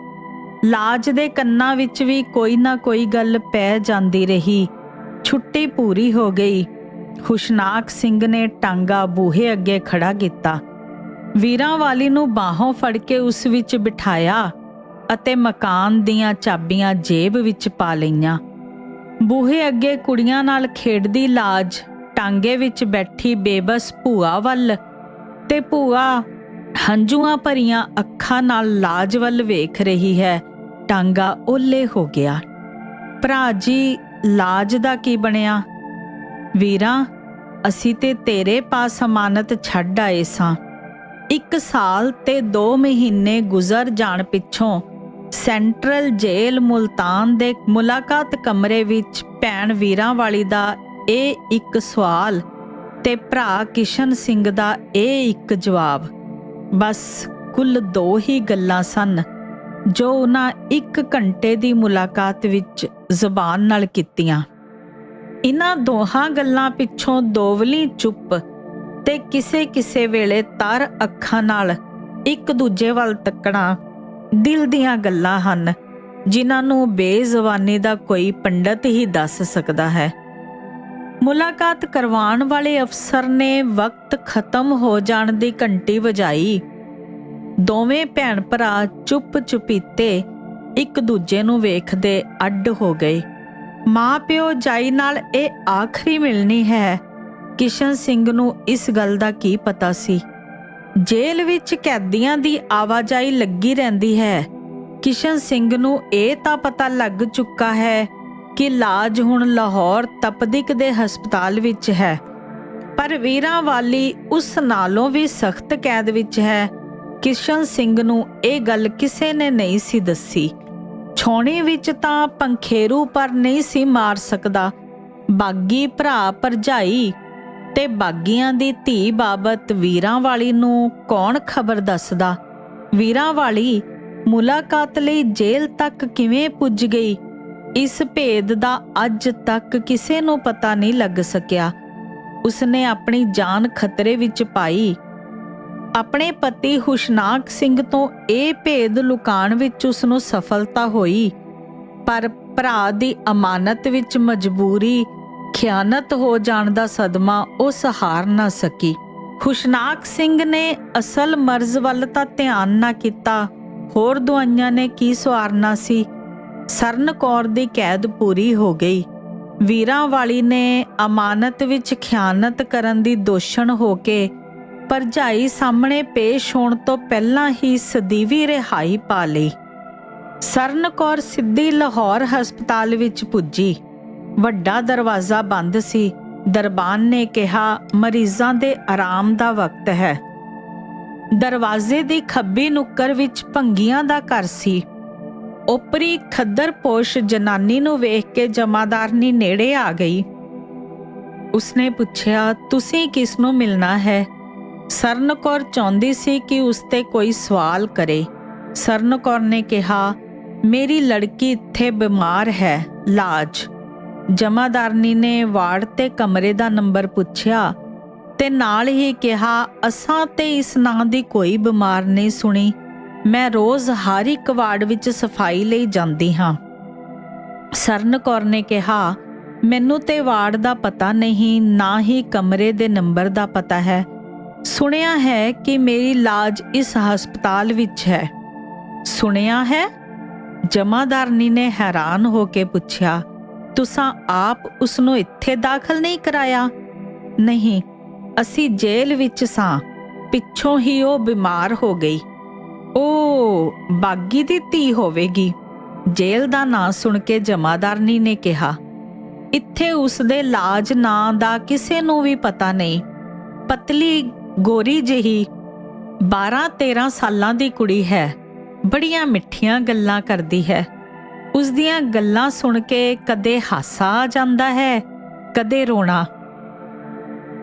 ਲਾਜ ਦੇ ਕੰਨਾਂ ਵਿੱਚ ਵੀ ਕੋਈ ਨਾ ਕੋਈ ਗੱਲ ਪੈ ਜਾਂਦੀ ਰਹੀ। ਛੁੱਟੀ ਪੂਰੀ ਹੋ ਗਈ। ਖੁਸ਼ਨਾਕ ਸਿੰਘ ਨੇ ਟਾਂਗਾ ਬੂਹੇ ਅੱਗੇ ਖੜਾ ਕੀਤਾ, ਵੀਰਾਂ ਵਾਲੀ ਨੂੰ ਬਾਹੋਂ ਫੜ ਕੇ ਉਸ ਵਿੱਚ ਬਿਠਾਇਆ ਅਤੇ ਮਕਾਨ ਦੀਆਂ ਚਾਬੀਆਂ ਜੇਬ ਵਿੱਚ ਪਾ ਲਈਆਂ। ਬੂਹੇ ਅੱਗੇ ਕੁੜੀਆਂ ਨਾਲ ਖੇਡਦੀ ਲਾਜ ਟਾਂਗੇ ਵਿੱਚ ਬੈਠੀ ਬੇਬਸ ਭੂਆ ਵੱਲ ਤੇ ਭੂਆ ਹੰਝੂਆਂ ਭਰੀਆਂ ਅੱਖਾਂ ਨਾਲ ਲਾਜ ਵੱਲ ਵੇਖ ਰਹੀ ਹੈ। ਟਾਂਗਾ ਓਲੇ ਹੋ ਗਿਆ। ਭਰਾ ਜੀ, ਲਾਜ ਦਾ ਕੀ ਬਣਿਆ? ਵੀਰਾਂ, ਅਸੀਂ ਤੇ ਤੇਰੇ ਪਾਸ ਅਮਾਨਤ ਛੱਡ ਆਏ ਸਾਂ। 1 ਸਾਲ ਤੇ 2 ਮਹੀਨੇ ਗੁਜ਼ਰ ਜਾਣ ਪਿੱਛੋਂ ਸੈਂਟਰਲ ਜੇਲ੍ਹ ਮੁਲਤਾਨ ਦੇ ਮੁਲਾਕਾਤ ਕਮਰੇ ਵਿੱਚ ਭੈਣ ਵੀਰਾਂ ਵਾਲੀ ਦਾ ਇਹ ਇੱਕ ਸਵਾਲ ਤੇ ਭਰਾ ਕਿਸ਼ਨ ਸਿੰਘ ਦਾ ਇਹ ਇੱਕ ਜਵਾਬ, ਬਸ ਕੁੱਲ 2 ਹੀ ਗੱਲਾਂ ਸਨ ਜੋ ਉਹਨਾਂ 1 ਘੰਟੇ ਦੀ ਮੁਲਾਕਾਤ ਵਿੱਚ ਜ਼ੁਬਾਨ ਨਾਲ ਕੀਤੀਆਂ। ਇਹਨਾਂ ਦੋਹਾਂ ਗੱਲਾਂ ਪਿੱਛੋਂ ਦੋਵਲੀ ਚੁੱਪ ਤੇ ਕਿਸੇ ਵੇਲੇ ਤਰ ਅੱਖਾਂ ਨਾਲ ਇੱਕ ਦੂਜੇ ਵੱਲ ਤੱਕਣਾ ਦਿਲ ਦੀਆਂ ਗੱਲਾਂ ਹਨ, ਜਿਨ੍ਹਾਂ ਨੂੰ ਬੇਜ਼ੁਬਾਨੀ ਦਾ ਕੋਈ ਪੰਡਤ ਹੀ ਦੱਸ ਸਕਦਾ ਹੈ। ਮੁਲਾਕਾਤ ਕਰਵਾਉਣ ਵਾਲੇ ਅਫਸਰ ਨੇ ਵਕਤ ਖਤਮ ਹੋ ਜਾਣ ਦੀ ਘੰਟੀ ਵਜਾਈ। ਦੋਵੇਂ ਭੈਣ ਭਰਾ ਚੁੱਪ ਚੁਪੀਤੇ ਇੱਕ ਦੂਜੇ ਨੂੰ ਵੇਖਦੇ ਅੱਡ ਹੋ ਗਏ। ਮਾਂ ਪਿਓ ਜਾਈ ਨਾਲ ਇਹ ਆਖਰੀ ਮਿਲਣੀ ਹੈ। ਕਿਸ਼ਨ ਸਿੰਘ ਨੂੰ ਇਸ ਗੱਲ ਦਾ ਕੀ ਪਤਾ ਸੀ। ਜੇਲ੍ਹ ਵਿੱਚ ਕੈਦੀਆਂ ਦੀ ਆਵਾਜਾਈ ਲੱਗੀ ਰਹਿੰਦੀ ਹੈ। ਕਿਸ਼ਨ ਸਿੰਘ ਨੂੰ ਇਹ ਤਾਂ ਪਤਾ ਲੱਗ ਚੁੱਕਾ ਹੈ ਕਿ ਲਾਜ ਹੁਣ ਲਾਹੌਰ ਤਪਦਿਕ ਦੇ ਹਸਪਤਾਲ ਵਿੱਚ ਹੈ, ਪਰ ਵੀਰਾਂ ਵਾਲੀ ਉਸ ਨਾਲੋਂ ਵੀ ਸਖਤ ਕੈਦ ਵਿੱਚ ਹੈ। ਕਿਸ਼ਨ ਸਿੰਘ ਨੂੰ ਇਹ ਗੱਲ ਕਿਸੇ ਨੇ ਨਹੀਂ ਸੀ ਦੱਸੀ। ਛਾਉਣੀ ਵਿੱਚ ਤਾਂ ਪੰਖੇਰੂ ਪਰ ਨਹੀਂ ਸੀ ਮਾਰ ਸਕਦਾ। ਬਾਗੀ ਭਰਾ ਭਰਜਾਈ ਤੇ ਬਾਗੀਆਂ ਦੀ ਧੀ ਬਾਬਤ ਵੀਰਾਂ ਵਾਲੀ ਨੂੰ ਕੌਣ ਖਬਰ ਦੱਸਦਾ। ਵੀਰਾਂ ਵਾਲੀ ਮੁਲਾਕਾਤ ਲਈ ਜੇਲ੍ਹ ਤੱਕ ਕਿਵੇਂ ਪੁੱਜ ਗਈ, ਇਸ ਭੇਦ ਦਾ ਅੱਜ ਤੱਕ ਕਿਸੇ ਨੂੰ ਪਤਾ ਨਹੀਂ ਲੱਗ ਸਕਿਆ। ਉਸਨੇ ਆਪਣੀ ਜਾਨ ਖਤਰੇ ਵਿੱਚ ਪਾਈ। ਆਪਣੇ ਪਤੀ ਹੁਸ਼ਨਾਕ ਸਿੰਘ ਤੋਂ ਇਹ ਭੇਦ ਲੁਕਾਉਣ ਵਿੱਚ ਉਸਨੂੰ ਸਫਲਤਾ ਹੋਈ, ਪਰ ਭਰਾ ਦੀ ਅਮਾਨਤ ਵਿੱਚ ਮਜਬੂਰੀ ਖਿਆਨਤ ਹੋ ਜਾਣ ਦਾ ਸਦਮਾ ਉਹ ਸਹਾਰ ਨਾ ਸਕੀ। ਹੁਸ਼ਨਾਕ ਸਿੰਘ ਨੇ ਅਸਲ ਮਰਜ਼ ਵੱਲ ਤਾਂ ਧਿਆਨ ਨਾ ਕੀਤਾ, ਹੋਰ ਦਵਾਈਆਂ ਨੇ ਕੀ ਸਵਾਰਨਾ ਸੀ। ਸਰਨ ਕੌਰ ਦੀ ਕੈਦ ਪੂਰੀ ਹੋ ਗਈ। ਵੀਰਾਂ ਵਾਲੀ ਨੇ ਅਮਾਨਤ ਵਿੱਚ ਖਿਆਨਤ ਕਰਨ ਦੀ ਦੋਸ਼ਣ ਹੋ ਕੇ ਭਰਜਾਈ ਸਾਹਮਣੇ ਪੇਸ਼ ਹੋਣ ਤੋਂ ਪਹਿਲਾਂ ਹੀ ਸਦੀਵੀ ਰਿਹਾਈ ਪਾ ਲਈ। ਸਰਨ ਕੌਰ ਸਿੱਧੀ ਲਾਹੌਰ ਹਸਪਤਾਲ ਵਿੱਚ ਪੁੱਜੀ। ਵੱਡਾ ਦਰਵਾਜ਼ਾ ਬੰਦ ਸੀ। ਦਰਬਾਨ ਨੇ ਕਿਹਾ, ਮਰੀਜ਼ਾਂ ਦੇ ਆਰਾਮ ਦਾ ਵਕਤ ਹੈ। ਦਰਵਾਜ਼ੇ ਦੀ ਖੱਬੀ ਨੁੱਕਰ ਵਿੱਚ ਭੰਗੀਆਂ ਦਾ ਘਰ ਸੀ। ਓਪਰੀ ਖੱਦਰ-ਪੋਸ਼ ਜਨਾਨੀ ਨੂੰ ਵੇਖ ਕੇ ਜਮਾਦਾਰਨੀ ਨੇੜੇ ਆ ਗਈ। ਉਸਨੇ ਪੁੱਛਿਆ, ਤੁਸੀਂ ਕਿਸ ਨੂੰ ਮਿਲਣਾ ਹੈ? ਸਰਨ ਕੌਰ ਚਾਹੁੰਦੀ ਸੀ ਕਿ ਉਸ ਤੇ ਕੋਈ ਸਵਾਲ ਕਰੇ। ਸਰਨ ਕੌਰ ਨੇ ਕਿਹਾ, ਮੇਰੀ ਲੜਕੀ ਇੱਥੇ ਬਿਮਾਰ ਹੈ, ਲਾਜ। ਜਮਾਦਾਰਨੀ ਨੇ ਵਾਰਡ ਤੇ ਕਮਰੇ ਦਾ ਨੰਬਰ ਪੁੱਛਿਆ ਤੇ ਨਾਲ ਹੀ ਕਿਹਾ, ਅਸਾਂ ਤੇ ਇਸ ਨਾਂ ਦੀ ਕੋਈ ਬਿਮਾਰ ਨਹੀਂ ਸੁਣੀ। ਮੈਂ ਰੋਜ਼ ਹਰ ਇੱਕ ਵਾਰਡ ਵਿੱਚ ਸਫਾਈ ਲਈ ਜਾਂਦੀ ਹਾਂ। ਸਰਨ ਕੌਰ ਨੇ ਕਿਹਾ, ਮੈਨੂੰ ਤੇ ਵਾਰਡ ਦਾ ਪਤਾ ਨਹੀਂ, ਨਾ ਹੀ ਕਮਰੇ ਦੇ ਨੰਬਰ ਦਾ ਪਤਾ ਹੈ। ਸੁਣਿਆ ਹੈ ਕਿ ਮੇਰੀ ਲਾਜ ਇਸ ਹਸਪਤਾਲ ਵਿੱਚ ਹੈ। ਸੁਣਿਆ ਹੈ? ਜਮਾਦਾਰਨੀ ਨੇ ਹੈਰਾਨ ਹੋ ਕੇ ਪੁੱਛਿਆ, ਤੁਸਾਂ ਆਪ ਉਸਨੂੰ ਇੱਥੇ ਦਾਖਲ ਨਹੀਂ ਕਰਾਇਆ? ਨਹੀਂ, ਅਸੀਂ ਜੇਲ੍ਹ ਵਿੱਚ ਸਾਂ, ਪਿੱਛੋਂ ਹੀ ਉਹ ਬਿਮਾਰ ਹੋ ਗਈ। ਉਹ ਬਾਗੀ ਦੀ ਧੀ ਹੋਵੇਗੀ। ਜੇਲ੍ਹ ਦਾ ਨਾਂ ਸੁਣ ਕੇ ਜਮਾਦਾਰਨੀ ਨੇ ਕਿਹਾ, ਇੱਥੇ ਉਸਦੇ ਲਾਜ ਨਾਂ ਦਾ ਕਿਸੇ ਨੂੰ ਵੀ ਪਤਾ ਨਹੀਂ। ਪਤਲੀ ਗੋਰੀ ਜਿਹੀ 12-13 ਸਾਲਾਂ ਦੀ ਕੁੜੀ ਹੈ। ਬੜੀਆਂ ਮਿੱਠੀਆਂ ਗੱਲਾਂ ਕਰਦੀ ਹੈ। ਉਸ ਦੀਆਂ ਗੱਲਾਂ ਸੁਣ ਕੇ ਕਦੇ ਹਾਸਾ ਆ ਜਾਂਦਾ ਹੈ, ਕਦੇ ਰੋਣਾ।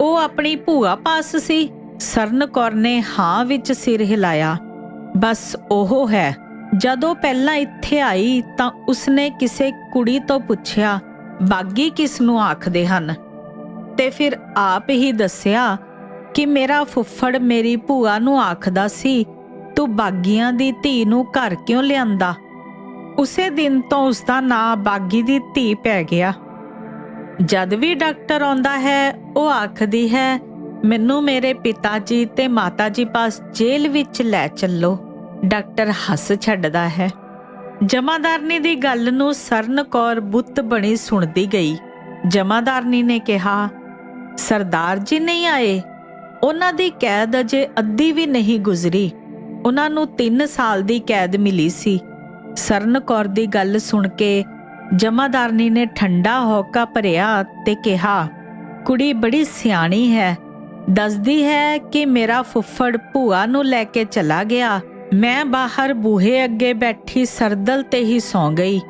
ਉਹ ਆਪਣੀ ਭੂਆ ਪਾਸ ਸੀ? ਸਰਨ ਕੌਰ ਨੇ ਹਾਂ ਵਿੱਚ ਸਿਰ ਹਿਲਾਇਆ। ਬਸ ਉਹ ਹੈ। ਜਦੋਂ ਪਹਿਲਾਂ ਇੱਥੇ ਆਈ ਤਾਂ ਉਸਨੇ ਕਿਸੇ ਕੁੜੀ ਤੋਂ ਪੁੱਛਿਆ, ਬਾਗੀ ਕਿਸ ਨੂੰ ਆਖਦੇ ਹਨ? ਤੇ ਫਿਰ ਆਪ ਹੀ ਦੱਸਿਆ ਕਿ ਮੇਰਾ ਫੁੱਫੜ ਮੇਰੀ ਭੂਆ ਨੂੰ ਆਖਦਾ ਸੀ, ਤੂੰ ਬਾਗੀਆਂ ਦੀ ਧੀ ਨੂੰ ਘਰ ਕਿਉਂ ਲਿਆਂਦਾ? ਉਸੇ ਦਿਨ ਤੋਂ ਉਸਦਾ ਨਾਂ ਬਾਗੀ ਦੀ ਧੀ ਪੈ ਗਿਆ। ਜਦ ਵੀ ਡਾਕਟਰ ਆਉਂਦਾ ਹੈ, ਉਹ ਆਖਦੀ ਹੈ, ਮੈਨੂੰ ਮੇਰੇ ਪਿਤਾ ਜੀ ਤੇ ਮਾਤਾ ਜੀ ਪਾਸ ਜੇਲ੍ਹ ਵਿੱਚ ਲੈ ਚੱਲੋ। ਡਾਕਟਰ ਹੱਸ ਛੱਡਦਾ ਹੈ। ਜਮਾਦਾਰਨੀ ਦੀ ਗੱਲ ਨੂੰ ਸਰਨ ਕੌਰ ਬੁੱਤ ਬਣੀ ਸੁਣਦੀ ਗਈ। ਜਮਾਦਾਰਨੀ ਨੇ ਕਿਹਾ, ਸਰਦਾਰ ਜੀ ਨਹੀਂ ਆਏ? ਉਹਨਾਂ ਦੀ ਕੈਦ ਅਜੇ ਅੱਧੀ ਵੀ ਨਹੀਂ ਗੁਜ਼ਰੀ। ਉਹਨਾਂ ਨੂੰ 3 ਸਾਲ ਦੀ ਕੈਦ ਮਿਲੀ ਸੀ। ਸਰਨ ਕੌਰ ਦੀ ਗੱਲ ਸੁਣ ਕੇ ਜਮਾਦਾਰਨੀ ਨੇ ਠੰਡਾ ਹੌਕਾ ਭਰਿਆ ਤੇ ਕਿਹਾ, ਕੁੜੀ ਬੜੀ ਸਿਆਣੀ ਹੈ। ਦੱਸਦੀ ਹੈ ਕਿ ਮੇਰਾ ਫੁੱਫੜ ਭੂਆ ਨੂੰ ਲੈ ਕੇ ਚਲਾ ਗਿਆ। ਮੈਂ ਬਾਹਰ ਬੂਹੇ ਅੱਗੇ ਬੈਠੀ ਸਰਦਲ ਤੇ ਹੀ ਸੌਂ ਗਈ।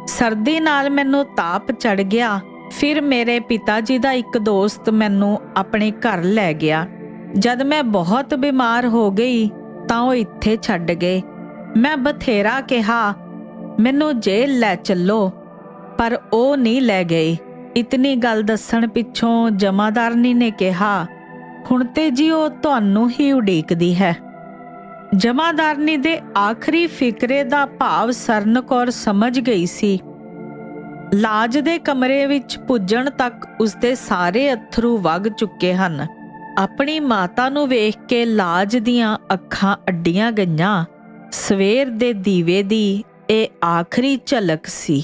ਸਰਦੀ ਨਾਲ ਮੈਨੂੰ ਤਾਪ ਚੜ ਗਿਆ। ਫਿਰ ਮੇਰੇ ਪਿਤਾ ਜੀ ਦਾ ਇੱਕ ਦੋਸਤ ਮੈਨੂੰ ਆਪਣੇ ਘਰ ਲੈ ਗਿਆ। ਜਦ ਮੈਂ ਬਹੁਤ ਬਿਮਾਰ ਹੋ ਗਈ ਤਾਂ ਉਹ ਇੱਥੇ ਛੱਡ ਗਏ। ਮੈਂ ਬਥੇਰਾ ਕਿਹਾ, ਮੈਨੂੰ ਜੇਲ੍ਹ ਲੈ ਚੱਲੋ, ਪਰ ਉਹ ਨਹੀਂ ਲੈ ਗਏ। ਇਤਨੀ ਗੱਲ ਦੱਸਣ ਪਿੱਛੋਂ ਜਮਾਦਾਰਨੀ ਨੇ ਕਿਹਾ, ਹੁਣ ਤੇ ਜੀ ਉਹ ਤੁਹਾਨੂੰ ਹੀ ਉਡੀਕਦੀ ਹੈ। ਜਮਾਦਾਰਨੀ ਦੇ ਆਖਰੀ ਫਿਕਰੇ ਦਾ ਭਾਵ ਸਰਨ ਕੌਰ ਸਮਝ ਗਈ ਸੀ। ਲਾਜ ਦੇ ਕਮਰੇ ਵਿੱਚ ਪੁੱਜਣ ਤੱਕ ਉਸਦੇ ਸਾਰੇ ਅੱਥਰੂ ਵਗ ਚੁੱਕੇ ਹਨ। ਆਪਣੀ ਮਾਤਾ ਨੂੰ ਵੇਖ ਕੇ ਲਾਜ ਦੀਆਂ ਅੱਖਾਂ ਅੱਡੀਆਂ ਗਈਆਂ। ਸਵੇਰ ਦੇ ਦੀਵੇ ਦੀ ਇਹ ਆਖਰੀ ਝਲਕ ਸੀ।